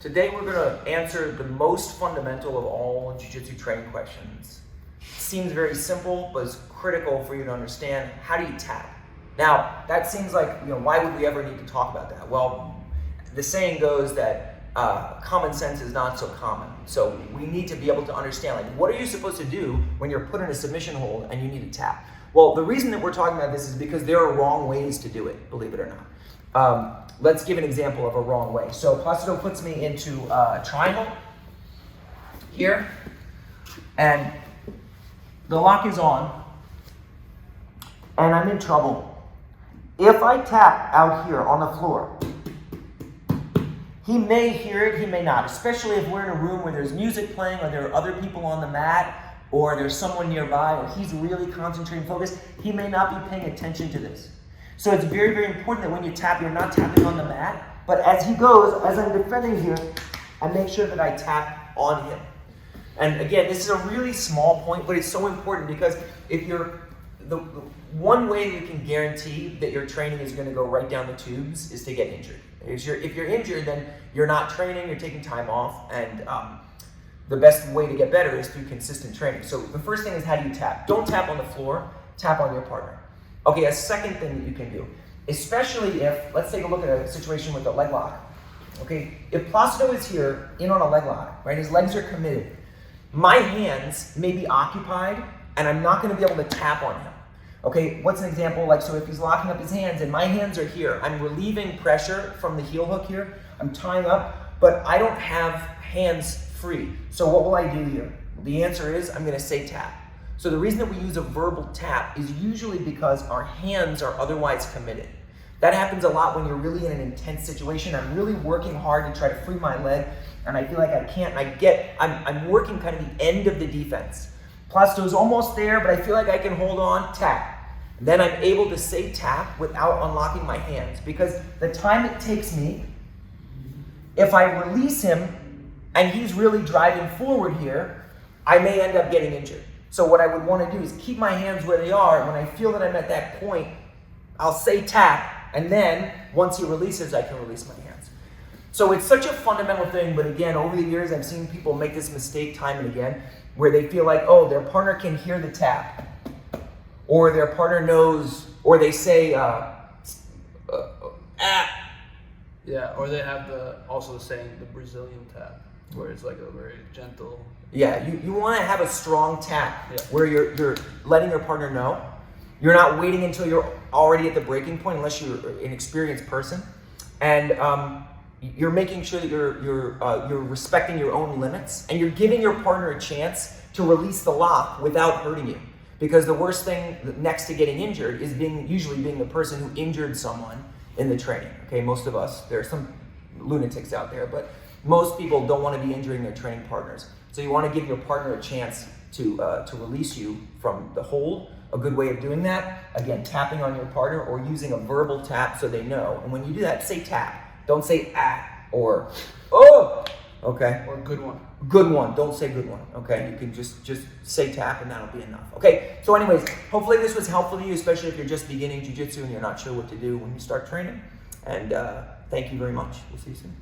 Today we're going to answer the most fundamental of all Jiu-Jitsu training questions. It seems very simple, but it's critical for you to understand. How do you tap? Now, that seems like, why would we ever need to talk about that? Well, the saying goes that common sense is not so common. So we need to be able to understand, like, what are you supposed to do when you're put in a submission hold and you need to tap? Well, the reason that we're talking about this is because there are wrong ways to do it, believe it or not. Let's give an example of a wrong way. So Placido puts me into a triangle here, and the lock is on, and I'm in trouble. If I tap out here on the floor, he may hear it, he may not, especially if we're in a room where there's music playing or there are other people on the mat or there's someone nearby or he's really concentrating, focused. He may not be paying attention to this. So it's very, very important that when you tap, you're not tapping on the mat, but as he goes, as I'm defending here, I make sure that I tap on him. And again, this is a really small point, but it's so important because if you're, the one way you can guarantee that your training is going to go right down the tubes is to get injured. If you're injured, then you're not training, you're taking time off, and the best way to get better is through consistent training. So the first thing is, how do you tap? Don't tap on the floor, tap on your partner. Okay, a second thing that you can do, especially if, let's take a look at a situation with a leg lock. Okay, if Placido is here in on a leg lock, right, his legs are committed, my hands may be occupied and I'm not going to be able to tap on him. Okay, what's an example? Like, so if he's locking up his hands and my hands are here, I'm relieving pressure from the heel hook here, I'm tying up, but I don't have hands free. So what will I do here? The answer is I'm going to say tap. So the reason that we use a verbal tap is usually because our hands are otherwise committed. That happens a lot when you're really in an intense situation. I'm really working hard to try to free my leg, and I feel like I can't. I'm working kind of the end of the defense. Placido's almost there, but I feel like I can hold on, tap. Then I'm able to say tap without unlocking my hands, because the time it takes me, if I release him and he's really driving forward here, I may end up getting injured. So what I would want to do is keep my hands where they are. When I feel that I'm at that point, I'll say tap, and then once he releases, I can release my hands. So it's such a fundamental thing, but again, over the years, I've seen people make this mistake time and again, where they feel like, oh, their partner can hear the tap, or their partner knows, or they say, Yeah, or they have also the saying, the Brazilian tap, where it's like a very gentle. Yeah, you want to have a strong tap where you're letting your partner know. You're not waiting until you're already at the breaking point, unless you're an experienced person, and you're making sure that you're respecting your own limits, and you're giving your partner a chance to release the lock without hurting you. Because the worst thing next to getting injured is usually being the person who injured someone in the training. Okay, most of us, there are some lunatics out there, but most people don't want to be injuring their training partners. So you want to give your partner a chance to release you from the hold. A good way of doing that, again, tapping on your partner or using a verbal tap so they know. And when you do that, say tap. Don't say or oh. Okay. Or good one. Good one. Don't say good one. Okay. You can just say tap and that'll be enough. Okay. So anyways, hopefully this was helpful to you, especially if you're just beginning jiu-jitsu and you're not sure what to do when you start training. And thank you very much. We'll see you soon.